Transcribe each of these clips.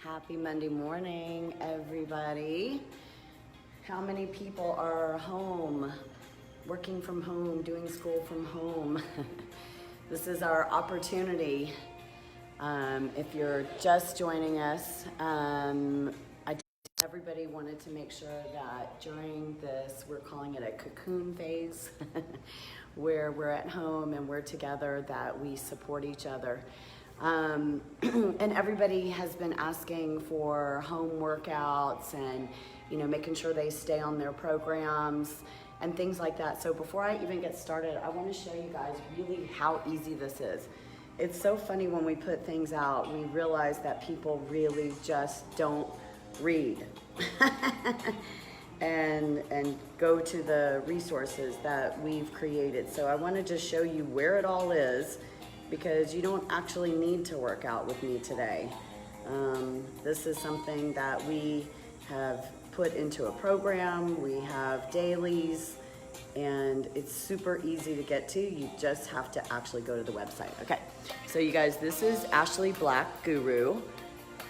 Happy Monday morning, everybody. How many people are home, working from home, doing school from home? This is our opportunity. If you're just joining us, everybody wanted to make sure that during this, we're calling it a cocoon phase, where we're at home and we're together, that we support each other. And everybody has been asking for home workouts and, making sure they stay on their programs and things like that. So before I even get started, I want to show you guys really how easy this is. It's so funny when we put things out, we realize that people really just don't read and go to the resources that we've created. So I want to just show you where it all is, because you don't actually need to work out with me today. This is something that we have put into a program. We have dailies, and it's super easy to get to. You just have to actually go to the website. Okay, so you guys, this is Ashley Black Guru,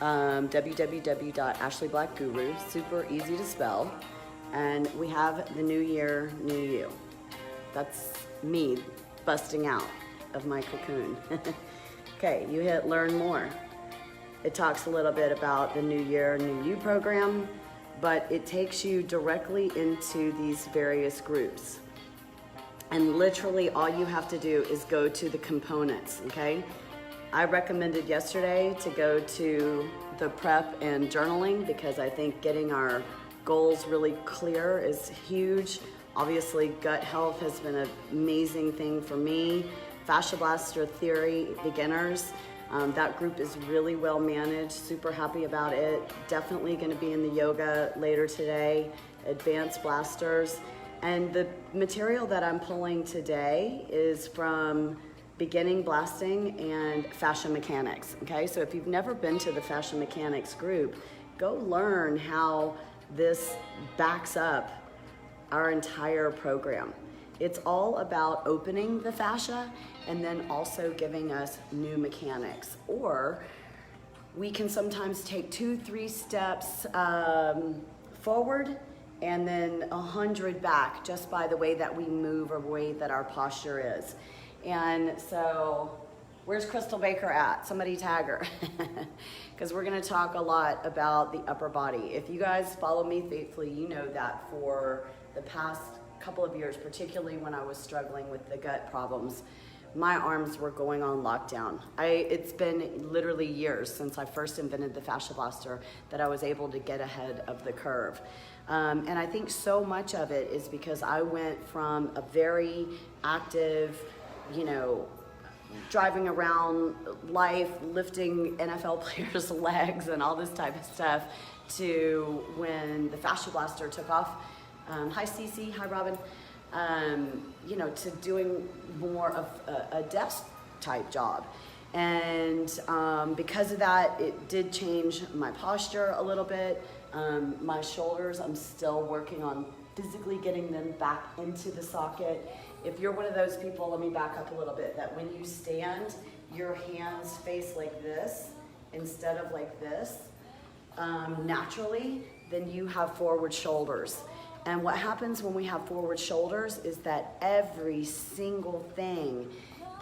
www.ashleyblackguru, super easy to spell. And we have the new year, new you. That's me busting out of my cocoon. Okay, you hit learn more. It talks a little bit about the new year, new you program, but it takes you directly into these various groups. And literally all you have to do is go to the components, okay? I recommended yesterday to go to the prep and journaling, because I think getting our goals really clear is huge. Obviously, gut health has been an amazing thing for me. Fascia Blaster Theory Beginners, that group is really well managed, super happy about it. Definitely going to be in the yoga later today. Advanced Blasters. And the material that I'm pulling today is from Beginning Blasting and Fascia Mechanics. Okay, so if you've never been to the Fascia Mechanics group, go learn how this backs up our entire program. It's all about opening the fascia and then also giving us new mechanics. Or we can sometimes take 2-3 steps forward and then 100 back, just by the way that we move or way that our posture is. And so, where's Crystal Baker at? Somebody tag her. Because we're going to talk a lot about the upper body. If you guys follow me faithfully, you know that for the past couple of years, particularly when I was struggling with the gut problems, my arms were going on lockdown. It's been literally years since I first invented the Fascia Blaster that I was able to get ahead of the curve. And I think so much of it is because I went from a very active, driving around life, lifting NFL players' legs and all this type of stuff, to when the Fascia Blaster took off. Hi Cece, hi Robin. To doing more of a desk type job. And because of that, it did change my posture a little bit. My shoulders, I'm still working on physically getting them back into the socket. If you're one of those people, let me back up a little bit, that when you stand, your hands face like this instead of like this, naturally, then you have forward shoulders. And what happens when we have forward shoulders is that every single thing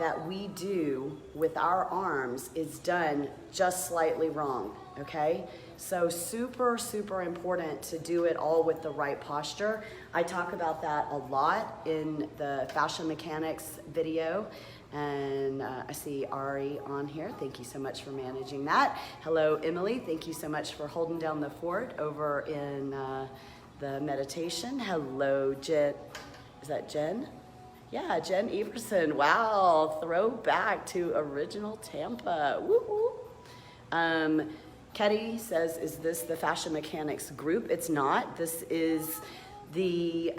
that we do with our arms is done just slightly wrong, okay? So super, super important to do it all with the right posture. I talk about that a lot in the Fascia Mechanics video. And I see Ari on here. Thank you so much for managing that. Hello, Emily. Thank you so much for holding down the fort over in the meditation. Hello, Jen. Is that Jen? Yeah, Jen Everson. Wow, throwback to original Tampa. Woo-hoo. Ketty says, is this the Fascia Mechanics group? It's not. This is the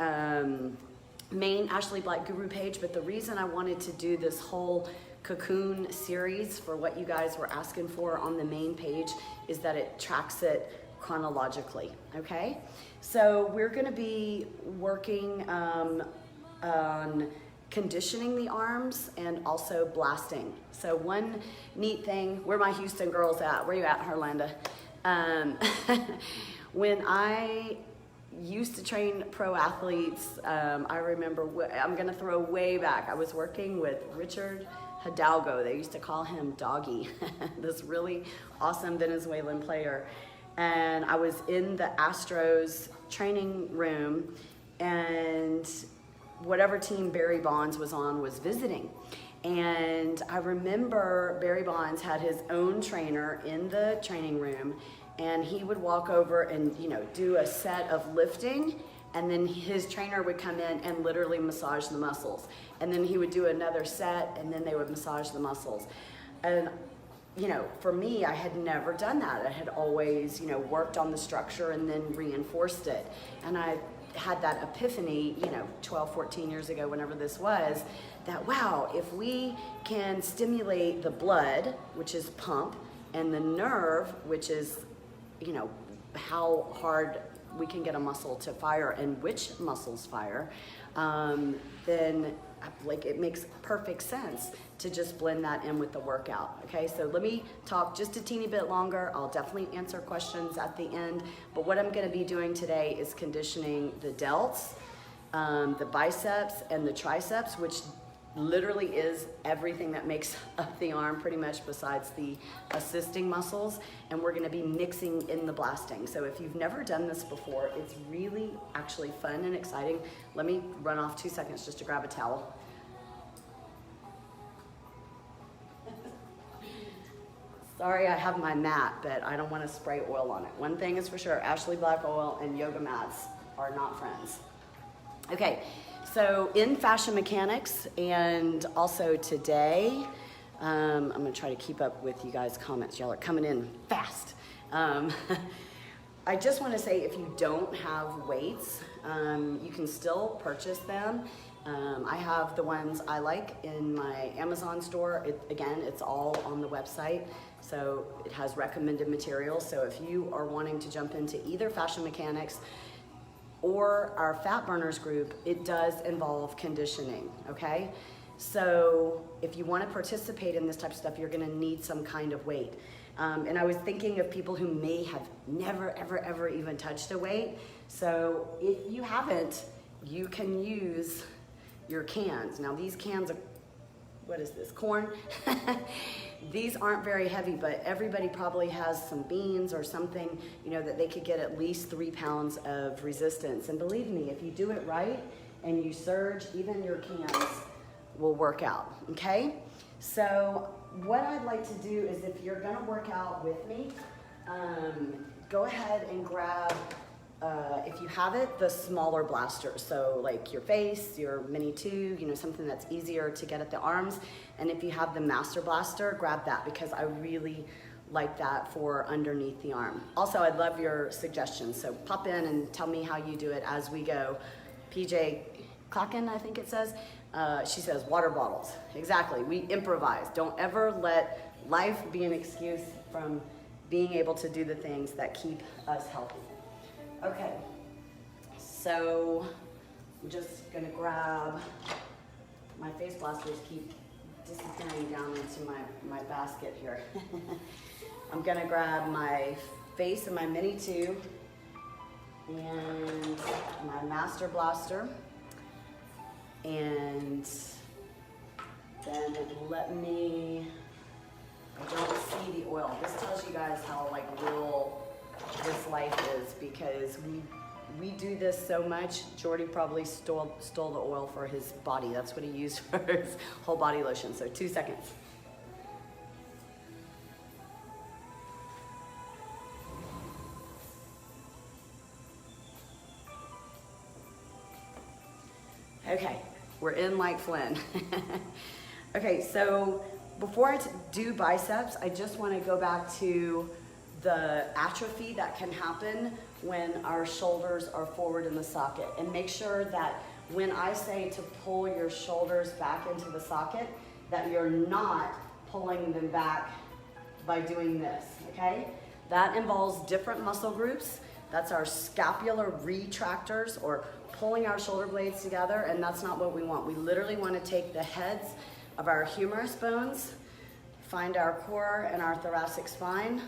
main Ashley Black Guru page, but the reason I wanted to do this whole cocoon series for what you guys were asking for on the main page is that it tracks it chronologically, okay? So we're gonna be working on conditioning the arms and also blasting. So one neat thing, where my Houston girls at? Where you at, Harlanda? Um, when I used to train pro athletes, I remember, I'm gonna throw way back. I was working with Richard Hidalgo. They used to call him Doggy, this really awesome Venezuelan player. And I was in the Astros training room, and whatever team Barry Bonds was on was visiting. And I remember Barry Bonds had his own trainer in the training room, and he would walk over and, you know, do a set of lifting, and then his trainer would come in and literally massage the muscles. And then he would do another set, and then they would massage the muscles. And, you know, for me, I had never done that. I had always, you know, worked on the structure and then reinforced it. And I had that epiphany, you know, 12, 14 years ago, whenever this was, that wow, if we can stimulate the blood, which is pump, and the nerve, which is, you know, how hard we can get a muscle to fire and which muscles fire, then like it makes perfect sense to just blend that in with the workout. Okay, so let me talk just a teeny bit longer. I'll definitely answer questions at the end, but what I'm gonna be doing today is conditioning the delts, the biceps, and the triceps, which literally is everything that makes up the arm pretty much besides the assisting muscles, and we're gonna be mixing in the blasting. So if you've never done this before, it's really actually fun and exciting. Let me run off 2 seconds just to grab a towel. Sorry, I have my mat, but I don't want to spray oil on it. One thing is for sure, Ashley Black oil and yoga mats are not friends. Okay, so in Fashion Mechanics and also today, I'm gonna try to keep up with you guys' comments. Y'all are coming in fast. I just wanna say if you don't have weights, you can still purchase them. I have the ones I like in my Amazon store. Again, it's all on the website. So it has recommended materials. So if you are wanting to jump into either Fashion Mechanics or our Fat Burners group, it does involve conditioning, okay? So if you want to participate in this type of stuff, you're gonna need some kind of weight. And I was thinking of people who may have never, ever even touched a weight. So if you haven't, you can use your cans. Now these cans are, what is this, corn? These aren't very heavy, but everybody probably has some beans or something, you know, that they could get at least 3 pounds of resistance. And believe me, if you do it right and you surge, even your cans will work out, okay? So what I'd like to do is, if you're gonna work out with me, go ahead and grab, if you have it, the smaller blasters. So like your Face, your Mini 2, you know, something that's easier to get at the arms. And if you have the Master Blaster, grab that, because I really like that for underneath the arm. Also, I'd love your suggestions. So pop in and tell me how you do it as we go. PJ Clacken, I think it says, she says water bottles. Exactly, we improvise. Don't ever let life be an excuse from being able to do the things that keep us healthy. Okay, so I'm just gonna grab, my face blasters keep disappearing down into my basket here. I'm gonna grab my Face and my Mini 2 and my Master Blaster, and then let me, I don't see the oil. This tells you guys how like real this life is, because we do this so much. Jordy probably stole the oil for his body. That's what he used for his whole body lotion. So 2 seconds. Okay, we're in like Flynn. Okay, so before I do biceps, I just want to go back to the atrophy that can happen when our shoulders are forward in the socket. And make sure that when I say to pull your shoulders back into the socket, that you're not pulling them back by doing this, okay? That involves different muscle groups. That's our scapular retractors, or pulling our shoulder blades together, and that's not what we want. We literally want to take the heads of our humerus bones, find our core and our thoracic spine,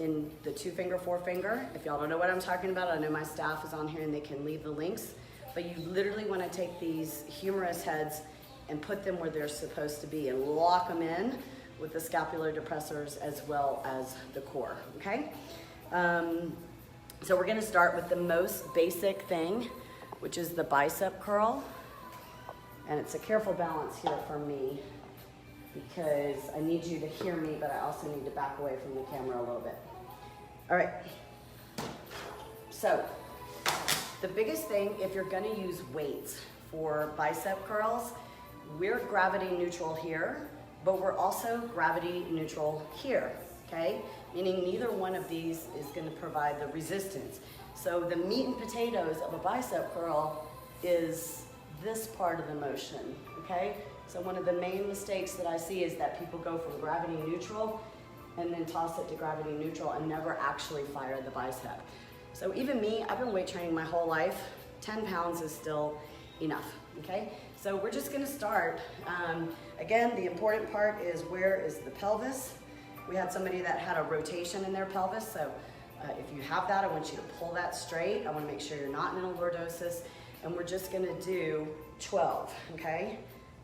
in the 2-finger, 4-finger. If y'all don't know what I'm talking about, I know my staff is on here and they can leave the links. But you literally want to take these humerus heads and put them where they're supposed to be and lock them in with the scapular depressors as well as the core, okay? So we're gonna start with the most basic thing, which is the bicep curl. And it's a careful balance here for me because I need you to hear me, but I also need to back away from the camera a little bit. All right, so the biggest thing, if you're gonna use weights for bicep curls, we're gravity neutral here, but we're also gravity neutral here, okay? Meaning neither one of these is gonna provide the resistance. So the meat and potatoes of a bicep curl is this part of the motion, okay? So one of the main mistakes that I see is that people go from gravity neutral and then toss it to gravity neutral and never actually fire the bicep. So even me, I've been weight training my whole life. 10 pounds is still enough, okay? So we're just gonna start. Again, the important part is where is the pelvis. We had somebody that had a rotation in their pelvis, so if you have that, I want you to pull that straight. I wanna make sure you're not in a lordosis, and we're just gonna do 12, okay?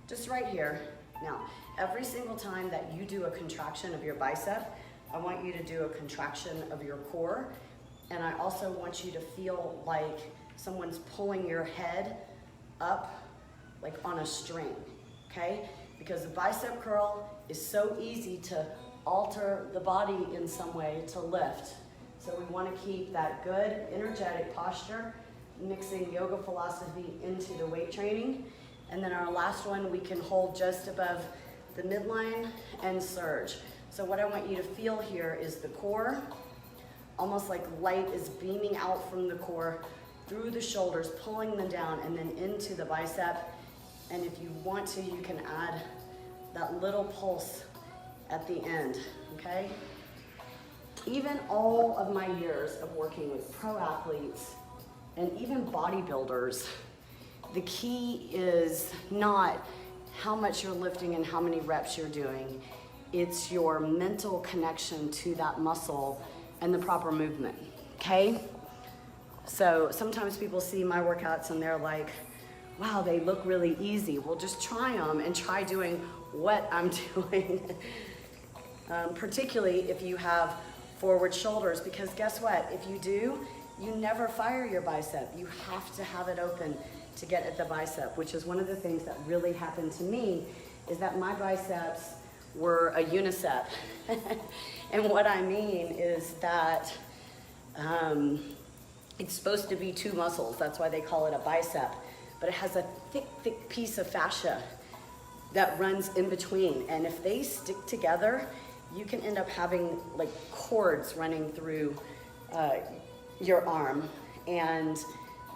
Just right here. Now, every single time that you do a contraction of your bicep, I want you to do a contraction of your core, and I also want you to feel like someone's pulling your head up like on a string, okay? Because a bicep curl is so easy to alter the body in some way to lift. So we want to keep that good energetic posture, mixing yoga philosophy into the weight training. And then our last one, we can hold just above the midline and surge. So what I want you to feel here is the core, almost like light is beaming out from the core through the shoulders, pulling them down and then into the bicep. And if you want to, you can add that little pulse at the end, okay? Even all of my years of working with pro athletes and even bodybuilders, the key is not how much you're lifting and how many reps you're doing. It's your mental connection to that muscle and the proper movement, okay? So sometimes people see my workouts and they're like, wow, they look really easy. Well, just try them and try doing what I'm doing. Particularly if you have forward shoulders, because guess what? If you do, you never fire your bicep. You have to have it open to get at the bicep, which is one of the things that really happened to me, is that my biceps were a unicep. And what I mean is that it's supposed to be two muscles. That's why they call it a bicep. But it has a thick, thick piece of fascia that runs in between. And if they stick together, you can end up having like cords running through your arm. And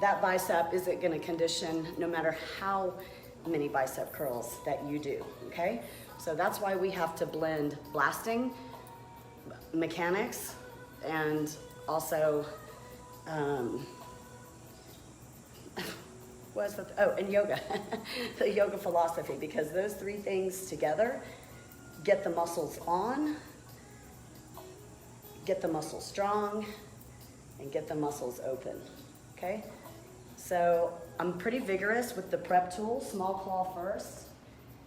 that bicep isn't gonna condition no matter how many bicep curls that you do, okay? So that's why we have to blend blasting, mechanics, and also, and yoga, the yoga philosophy, because those three things together get the muscles on, get the muscles strong, and get the muscles open, okay? So I'm pretty vigorous with the prep tool, small claw first,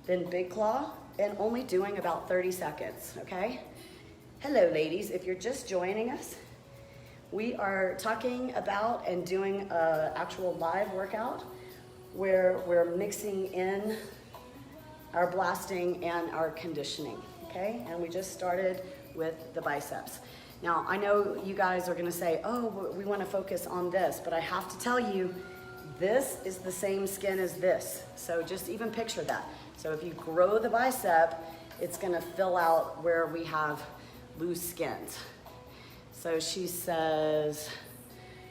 then big claw, and only doing about 30 seconds, okay? Hello ladies, if you're just joining us, we are talking about and doing an actual live workout where we're mixing in our blasting and our conditioning, okay? And we just started with the biceps. Now, I know you guys are gonna say, oh, we wanna focus on this, but I have to tell you, this is the same skin as this. So just even picture that. So if you grow the bicep, it's gonna fill out where we have loose skins. So she says,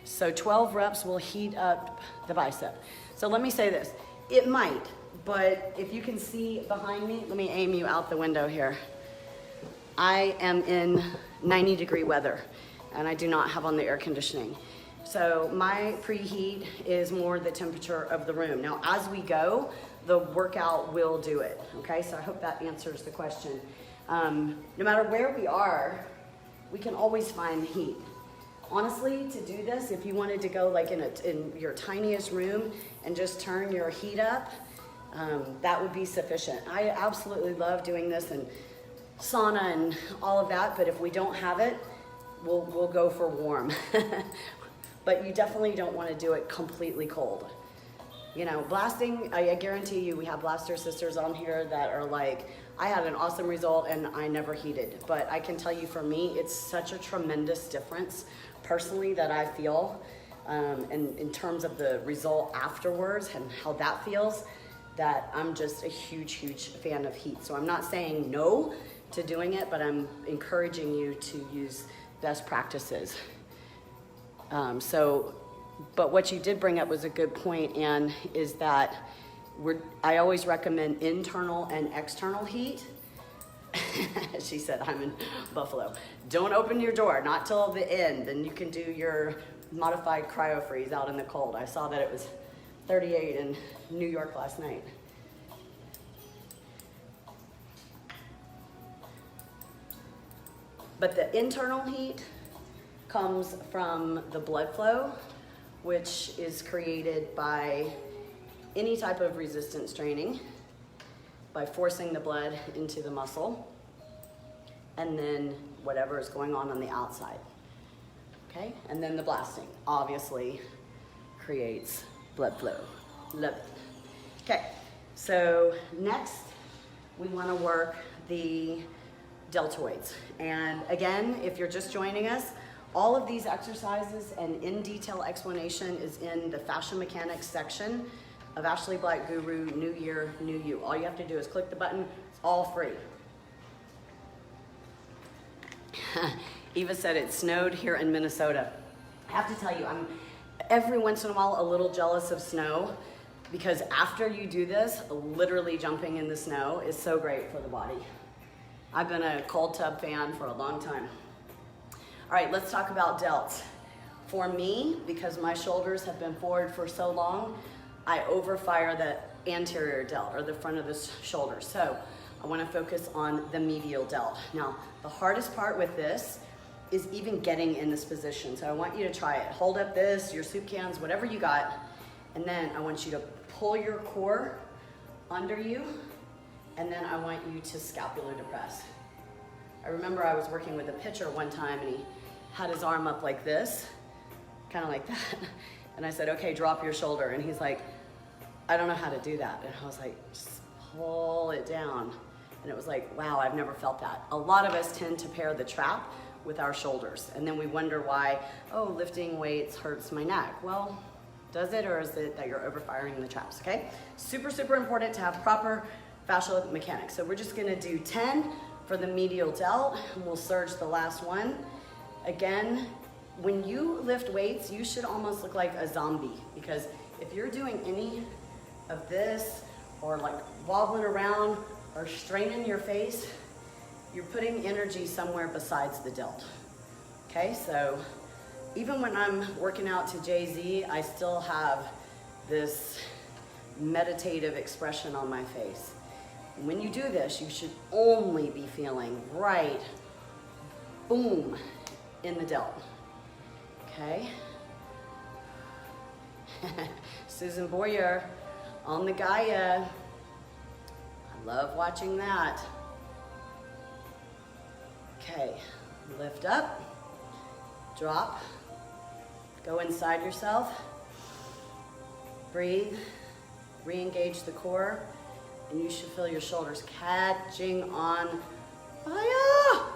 so 12 reps will heat up the bicep. So let me say this, it might, but if you can see behind me, let me aim you out the window here. I am in 90-degree weather and I do not have on the air conditioning. So my preheat is more the temperature of the room. Now, as we go, the workout will do it, okay? So I hope that answers the question. No matter where we are, we can always find heat. Honestly, to do this, if you wanted to go like in your tiniest room and just turn your heat up, that would be sufficient. I absolutely love doing this in sauna and all of that, but if we don't have it, we'll go for warm. But you definitely don't want to do it completely cold. You know, blasting, I guarantee you, we have blaster sisters on here that are like, I had an awesome result and I never heated. But I can tell you, for me, it's such a tremendous difference personally that I feel, and in terms of the result afterwards and how that feels, that I'm just a huge, huge fan of heat. So I'm not saying no to doing it, but I'm encouraging you to use best practices. But what you did bring up was a good point, Anne, is that I always recommend internal and external heat. She said, I'm in Buffalo. Don't open your door, not till the end. Then you can do your modified cryo freeze out in the cold. I saw that it was 38 in New York last night. But the internal heat comes from the blood flow, which is created by any type of resistance training, by forcing the blood into the muscle, and then whatever is going on the outside, okay? And then the blasting obviously creates blood flow. Love it. Okay, so next we wanna work the deltoids. And again, if you're just joining us, all of these exercises and in detail explanation is in the fascia mechanics section of Ashley Black Guru New Year, New You. All you have to do is click the button, it's all free. Eva said it snowed here in Minnesota. I have to tell you, I'm every once in a while a little jealous of snow, because after you do this, literally jumping in the snow is so great for the body. I've been a cold tub fan for a long time. All right, let's talk about delts. For me, because my shoulders have been forward for so long, I overfire the anterior delt, or the front of the shoulder. So I wanna focus on the medial delt. Now, the hardest part with this is even getting in this position. So I want you to try it. Hold up this, your soup cans, whatever you got, and then I want you to pull your core under you, and then I want you to scapular depress. I remember I was working with a pitcher one time, and he had his arm up like this, kind of like that. And I said, okay, drop your shoulder. And he's like, I don't know how to do that. And I was like, just pull it down. And it was like, wow, I've never felt that. A lot of us tend to pair the trap with our shoulders. And then we wonder why, oh, lifting weights hurts my neck. Well, does it, or is it that you're overfiring the traps, okay? Super, super important to have proper fascial mechanics. So we're just gonna do 10 for the medial delt, and we'll surge the last one. Again, when you lift weights, you should almost look like a zombie, because if you're doing any of this, or like wobbling around, or straining your face, you're putting energy somewhere besides the delt. Okay, so even when I'm working out to Jay-Z, I still have this meditative expression on my face. When you do this, you should only be feeling right, boom, in the delt, okay? Susan Boyer on the Gaia. I love watching that. Okay, lift up, drop, go inside yourself, breathe, re-engage the core, and you should feel your shoulders catching on fire.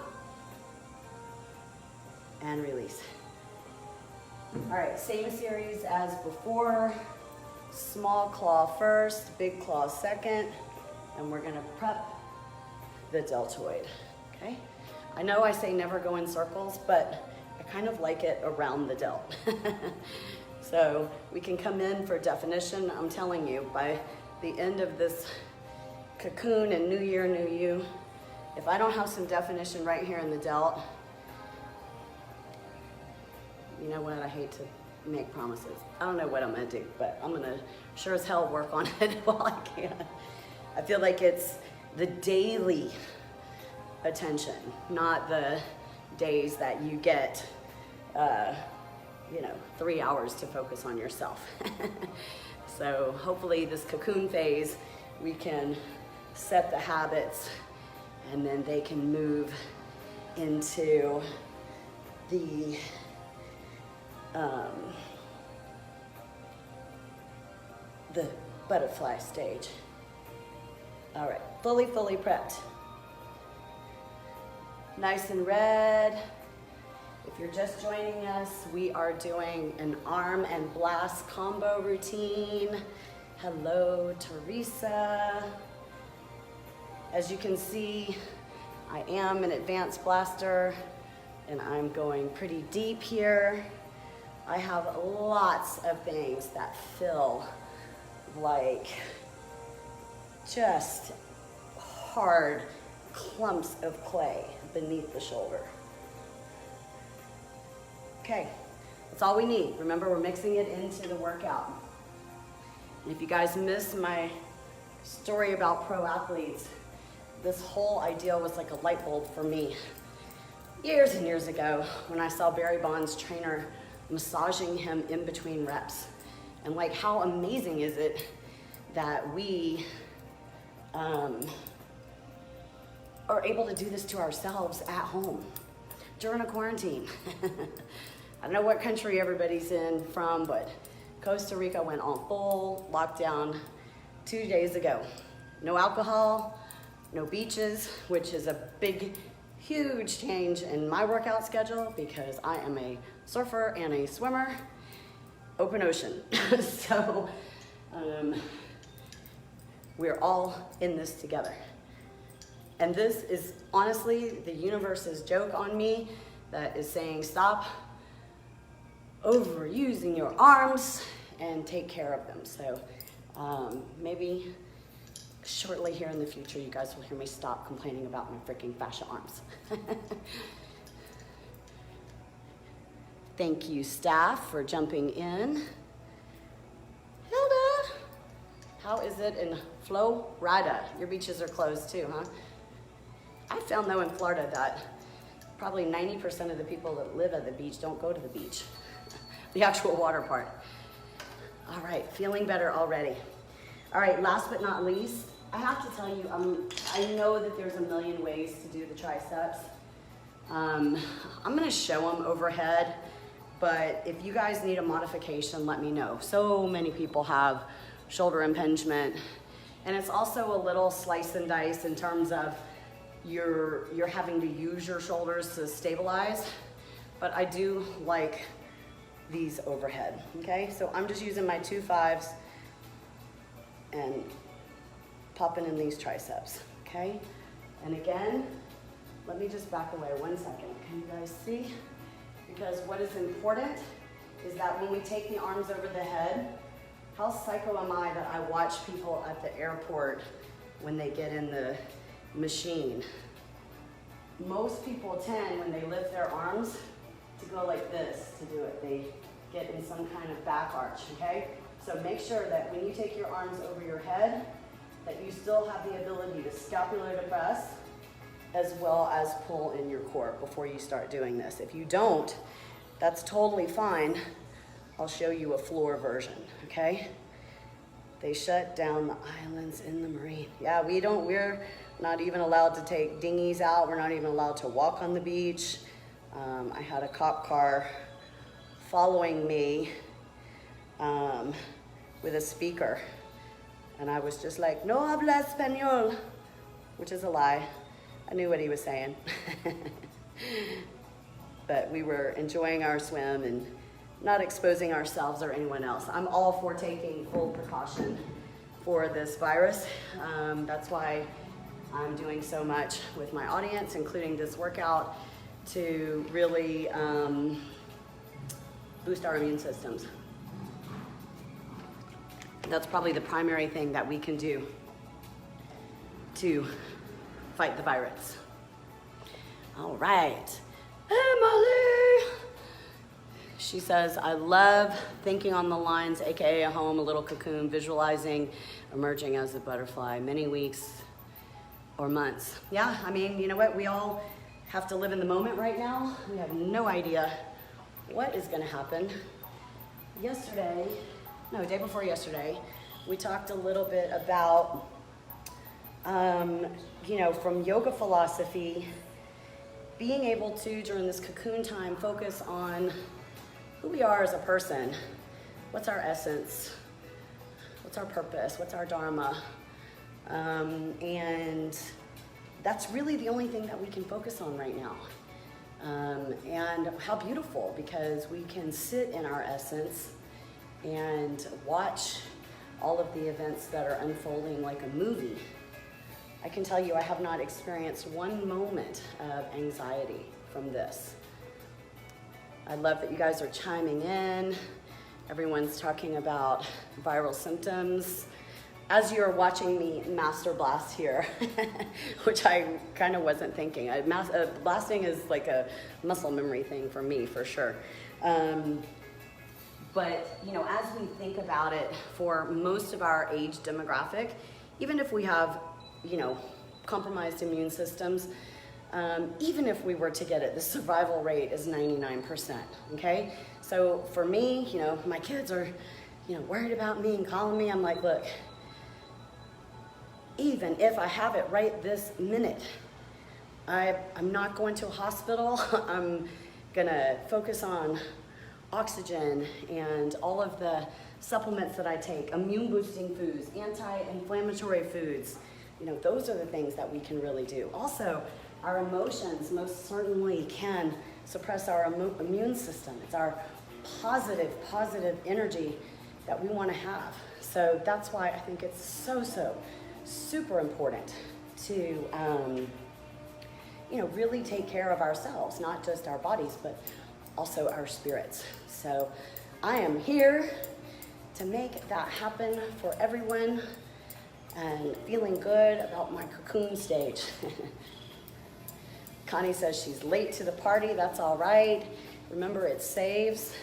And release. All right, same series as before. Small claw first, big claw second, and we're gonna prep the deltoid, okay? I know I say never go in circles, but I kind of like it around the delt. So we can come in for definition. I'm telling you, by the end of this cocoon and New Year, New You, if I don't have some definition right here in the delt, you know what, I hate to make promises. I don't know what I'm gonna do, but I'm gonna sure as hell work on it while I can. I feel like it's the daily attention, not the days that you get, 3 hours to focus on yourself. So hopefully this cocoon phase, we can set the habits and then they can move into the butterfly stage. All right, fully prepped. Nice and red. If you're just joining us, we are doing an arm and blast combo routine. Hello, Teresa. As you can see, I am an advanced blaster and I'm going pretty deep here. I have lots of things that feel like just hard clumps of clay beneath the shoulder. Okay, that's all we need. Remember, we're mixing it into the workout. And if you guys missed my story about pro athletes, this whole idea was like a light bulb for me years and years ago when I saw Barry Bonds' trainer massaging him in between reps. And like, how amazing is it that we are able to do this to ourselves at home during a quarantine. I don't know what country everybody's from, but Costa Rica went on full lockdown 2 days ago. No alcohol, no beaches, which is a big, huge change in my workout schedule because I am a surfer and a swimmer. Open ocean. So we're all in this together. And this is honestly the universe's joke on me that is saying stop overusing your arms and take care of them. So maybe shortly here in the future, you guys will hear me stop complaining about my freaking fascia arms. Thank you, staff, for jumping in. Hilda, how is it in Florida? Your beaches are closed too, huh? I found though in Florida that probably 90% of the people that live at the beach don't go to the beach, the actual water part. All right, feeling better already. All right, last but not least, I have to tell you, I know that there's a million ways to do the triceps. I'm gonna show them overhead, but if you guys need a modification, let me know. So many people have shoulder impingement, and it's also a little slice and dice in terms of you're having to use your shoulders to stabilize, but I do like these overhead, okay? So I'm just using my 2.5s and popping in these triceps, okay? And again, let me just back away 1 second. Can you guys see? Because what is important is that when we take the arms over the head, how psycho am I that I watch people at the airport when they get in the machine? Most people tend, when they lift their arms, to go like this to do it. They get in some kind of back arch, okay? So make sure that when you take your arms over your head, that you still have the ability to scapular depress as well as pull in your core before you start doing this. If you don't, that's totally fine. I'll show you a floor version, okay? They shut down the islands in the marine. Yeah, we're not even allowed to take dinghies out. We're not even allowed to walk on the beach. I had a cop car following me with a speaker. And I was just like, no habla español, which is a lie. I knew what he was saying. But we were enjoying our swim and not exposing ourselves or anyone else. I'm all for taking full precaution for this virus. That's why I'm doing so much with my audience, including this workout, to really boost our immune systems. That's probably the primary thing that we can do to fight the virus. All right, Emily. She says, I love thinking on the lines, AKA a home, a little cocoon, visualizing emerging as a butterfly, many weeks or months. Yeah, I mean, you know what? We all have to live in the moment right now. We have no idea what is gonna happen. Day before yesterday, we talked a little bit about, from yoga philosophy, being able to, during this cocoon time, focus on who we are as a person. What's our essence? What's our purpose? What's our dharma? And that's really the only thing that we can focus on right now. And how beautiful, because we can sit in our essence and watch all of the events that are unfolding like a movie. I can tell you I have not experienced one moment of anxiety from this. I love that you guys are chiming in. Everyone's talking about viral symptoms. As you're watching me master blast here, which I kind of wasn't thinking. Blasting is like a muscle memory thing for me, for sure. But, as we think about it, for most of our age demographic, even if we have, compromised immune systems, even if we were to get it, the survival rate is 99%, okay? So for me, my kids are, worried about me and calling me. I'm like, look, even if I have it right this minute, I'm not going to a hospital. I'm gonna focus on oxygen and all of the supplements that I take, immune boosting foods, anti-inflammatory foods. Those are the things that we can really do. Also, our emotions most certainly can suppress our immune system. It's our positive energy that we want to have. So that's why I think it's so super important to really take care of ourselves, not just our bodies, but also our spirits. So I am here to make that happen for everyone, and feeling good about my cocoon stage. Connie says she's late to the party. That's all right. Remember, it saves.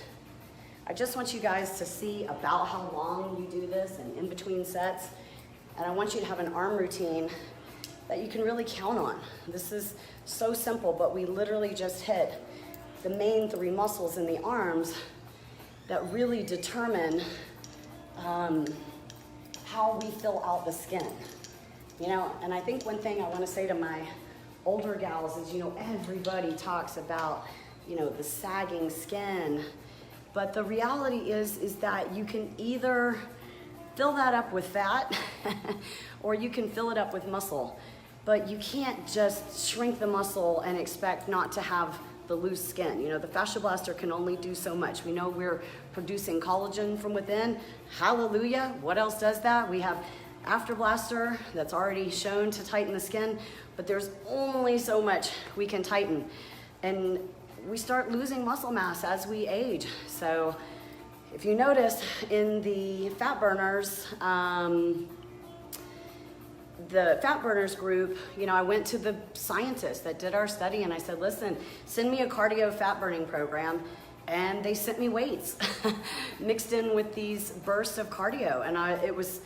I just want you guys to see about how long you do this and in between sets. And I want you to have an arm routine that you can really count on. This is so simple, but we literally just hit the main 3 muscles in the arms that really determine how we fill out the skin. And I think one thing I want to say to my older gals is, everybody talks about, the sagging skin, but the reality is that you can either fill that up with fat or you can fill it up with muscle, but you can't just shrink the muscle and expect not to have the loose skin. The Fascia Blaster can only do so much. We know we're producing collagen from within. Hallelujah. What else does that? We have After Blaster that's already shown to tighten the skin, but there's only so much we can tighten. And we start losing muscle mass as we age. So if you notice in the fat burners, group, I went to the scientists that did our study and I said, listen, send me a cardio fat burning program. And they sent me weights mixed in with these bursts of cardio. And it was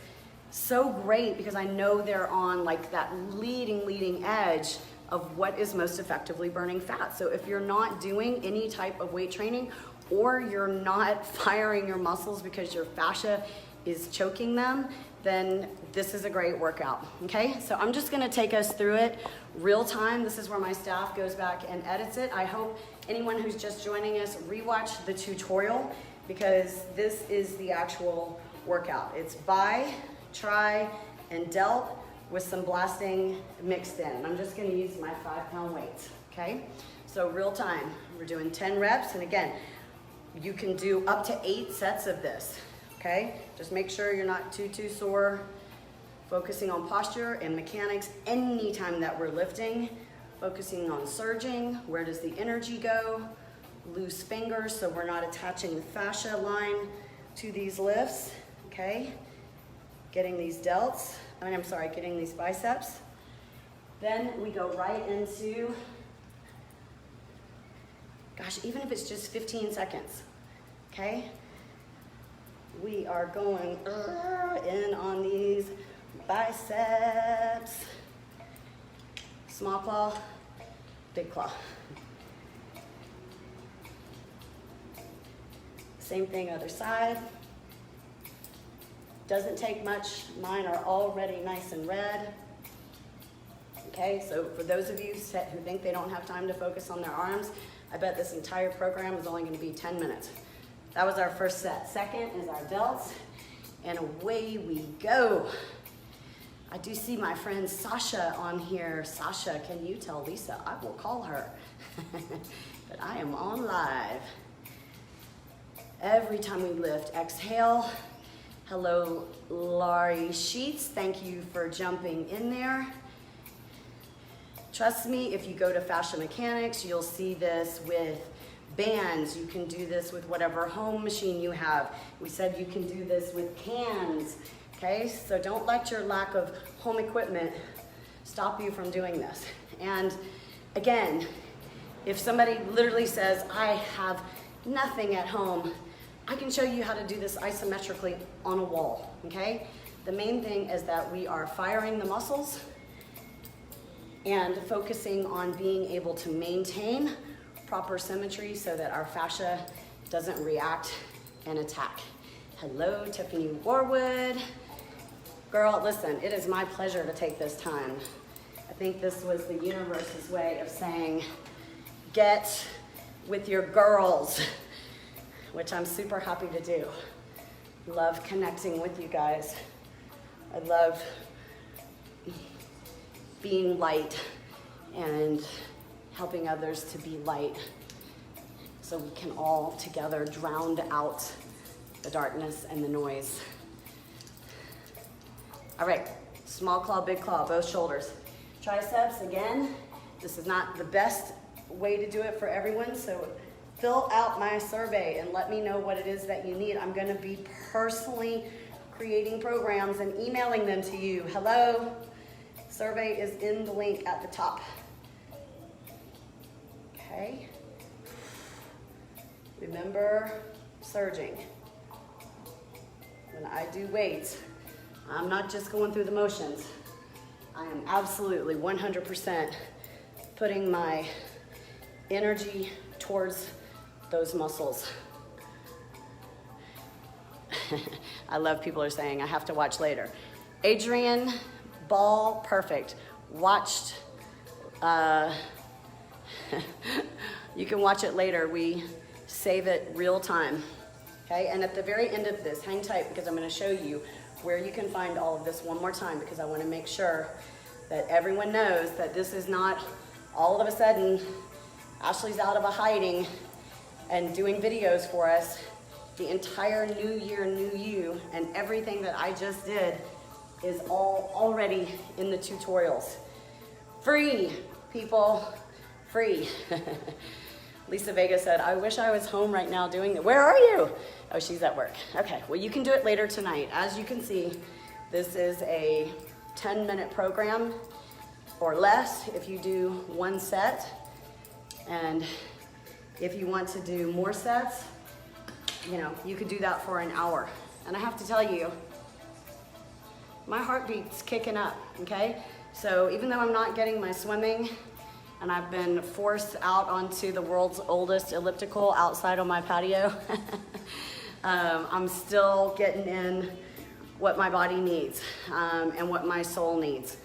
so great because I know they're on like that leading edge of what is most effectively burning fat. So if you're not doing any type of weight training, or you're not firing your muscles because your fascia is choking them, then this is a great workout, okay? So I'm just gonna take us through it real time. This is where my staff goes back and edits it. I hope anyone who's just joining us rewatch the tutorial, because this is the actual workout. It's bi, tri, and delt with some blasting mixed in. And I'm just gonna use my 5-pound weights, okay? So real time, we're doing 10 reps, and again, you can do up to 8 sets of this, okay? Just make sure you're not too sore. Focusing on posture and mechanics anytime that we're lifting. Focusing on surging. Where does the energy go? Loose fingers, so we're not attaching the fascia line to these lifts, okay? Getting these delts, getting these biceps. Then we go right into, even if it's just 15 seconds, okay? We are going in on these biceps. Small claw, big claw. Same thing, other side. Doesn't take much. Mine are already nice and red. Okay, so for those of you who think they don't have time to focus on their arms, I bet this entire program is only going to be 10 minutes. That was our first set. Second is our belts, and away we go. I do see my friend Sasha on here. Sasha, can you tell Lisa? I will call her. But I am on live. Every time we lift, exhale. Hello, Laurie Sheets. Thank you for jumping in there. Trust me, if you go to Fascia Mechanics, you'll see this with bands. You can do this with whatever home machine you have. We said you can do this with cans. Okay, so don't let your lack of home equipment stop you from doing this. And again, if somebody literally says, I have nothing at home, I can show you how to do this isometrically on a wall, okay? The main thing is that we are firing the muscles and focusing on being able to maintain proper symmetry so that our fascia doesn't react and attack. Hello, Tiffany Warwood. Girl, listen, it is my pleasure to take this time. I think this was the universe's way of saying, get with your girls, which I'm super happy to do. Love connecting with you guys. I love being light and helping others to be light so we can all together drown out the darkness and the noise. All right, small claw, big claw, both shoulders. Triceps, again, this is not the best way to do it for everyone, so fill out my survey and let me know what it is that you need. I'm gonna be personally creating programs and emailing them to you. Hello, survey is in the link at the top. Okay, remember surging. When I do weights, I'm not just going through the motions. I am absolutely 100% putting my energy towards those muscles. I love people are saying I have to watch later. Adrian Ball, perfect. Watched, you can watch it later. We save it real time. Okay, and at the very end of this, hang tight because I'm going to show you where you can find all of this one more time because I want to make sure that everyone knows that this is not all of a sudden Ashley's out of a hiding and doing videos for us. The entire new year, new you, and everything that I just did is all already in the tutorials. Free, people, free. Lisa Vega said, I wish I was home right now doing it. Where are you? Oh, she's at work. Okay, well, you can do it later tonight. As you can see, this is a 10-minute program or less if you do one set. And if you want to do more sets, you know, you could do that for an hour. And I have to tell you, my heartbeat's kicking up, okay? So even though I'm not getting my swimming, and I've been forced out onto the world's oldest elliptical outside on my patio, I'm still getting in what my body needs and what my soul needs.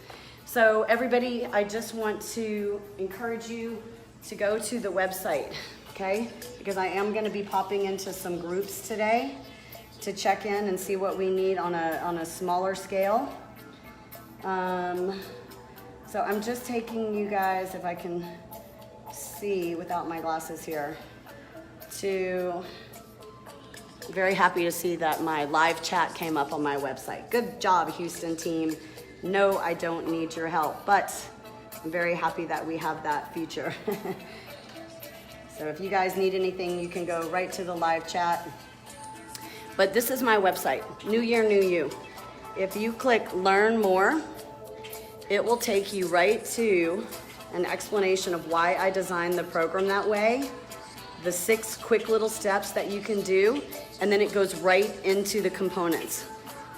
So everybody, I just want to encourage you to go to the website, okay? Because I am gonna be popping into some groups today to check in and see what we need on a smaller scale. So I'm just taking you guys, if I can see without my glasses here, to very happy to see that my live chat came up on my website. Good job, Houston team. No, I don't need your help, but I'm very happy that we have that feature. So if you guys need anything, you can go right to the live chat. But this is my website, New Year, New You. If you click Learn More, it will take you right to an explanation of why I designed the program that way, the 6 quick little steps that you can do, and then it goes right into the components.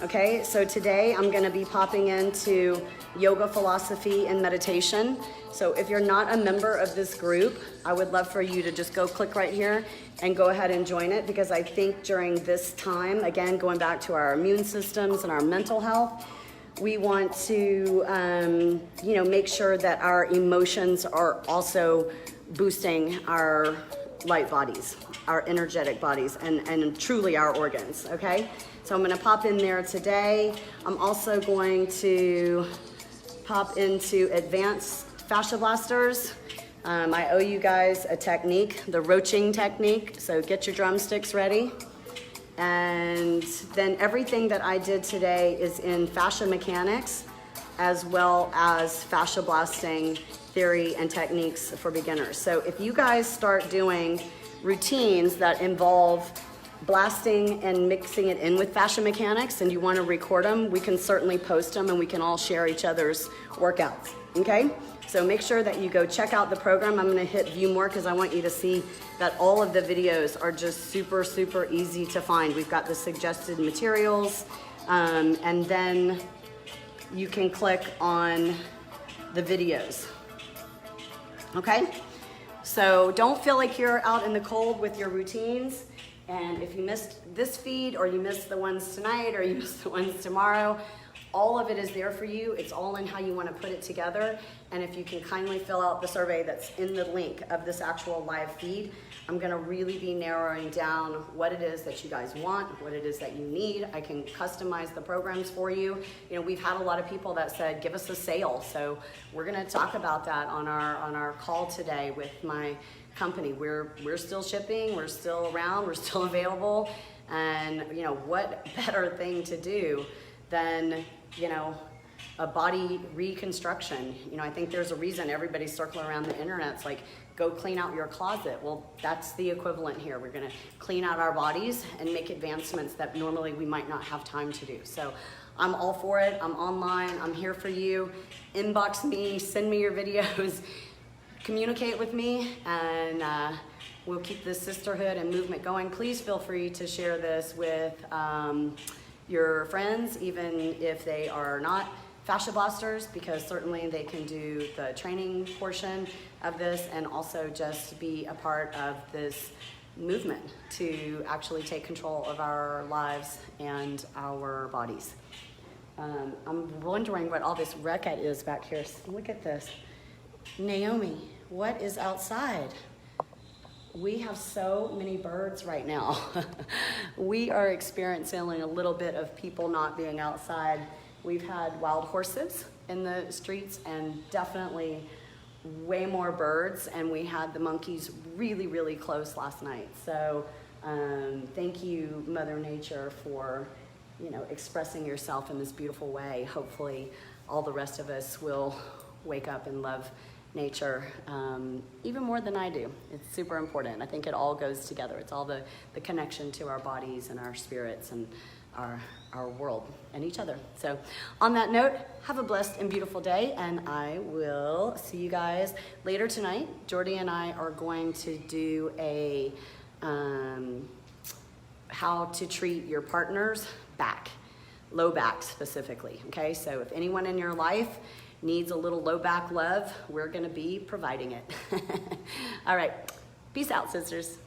Okay, so today I'm gonna be popping into yoga philosophy and meditation. So if you're not a member of this group, I would love for you to just go click right here and go ahead and join it, because I think during this time, again, going back to our immune systems and our mental health, we want to make sure that our emotions are also boosting our light bodies, our energetic bodies, and truly our organs, okay? So I'm gonna pop in there today. I'm also going to pop into advanced fascia blasters. I owe you guys a technique, the roaching technique, so get your drumsticks ready. And then everything that I did today is in fascia mechanics, as well as fascia blasting theory and techniques for beginners. So if you guys start doing routines that involve blasting and mixing it in with fascia mechanics and you want to record them, we can certainly post them and we can all share each other's workouts, okay? So make sure that you go check out the program. I'm gonna hit view more because I want you to see that all of the videos are just super, super easy to find. We've got the suggested materials, and then you can click on the videos, okay? So don't feel like you're out in the cold with your routines. And if you missed this feed, or you missed the ones tonight, or you missed the ones tomorrow, all of it is there for you. It's all in how you want to put it together. And if you can kindly fill out the survey that's in the link of this actual live feed, I'm going to really be narrowing down what it is that you guys want, what it is that you need. I can customize the programs for you. You know, we've had a lot of people that said, give us a sale. So we're going to talk about that on our call today with my company. We're still shipping, we're still around, we're still available. And you know, what better thing to do than, you know, a body reconstruction. You know, I think there's a reason everybody's circling around the internet. It's like, go clean out your closet. Well, that's the equivalent here. We're gonna clean out our bodies and make advancements that normally we might not have time to do. So I'm all for it. I'm online, I'm here for you. Inbox me, send me your videos, communicate with me, and we'll keep this sisterhood and movement going. Please feel free to share this with your friends, even if they are not fascia blasters, because certainly they can do the training portion of this and also just be a part of this movement to actually take control of our lives and our bodies. I'm wondering what all this racket is back here. Look at this. Naomi, what is outside? We have so many birds right now. We are experiencing a little bit of people not being outside. We've had wild horses in the streets and definitely way more birds, and we had the monkeys really, really close last night. So thank you, Mother Nature, for, you know, expressing yourself in this beautiful way. Hopefully all the rest of us will wake up and love nature even more than I do. It's super important. I think it all goes together. It's all the connection to our bodies and our spirits and our world and each other. So on that note, have a blessed and beautiful day, and I will see you guys later tonight. Jordy and I are going to do a how to treat your partner's back, low back specifically, okay? So if anyone in your life needs a little low back love, we're gonna be providing it. All right, peace out, sisters.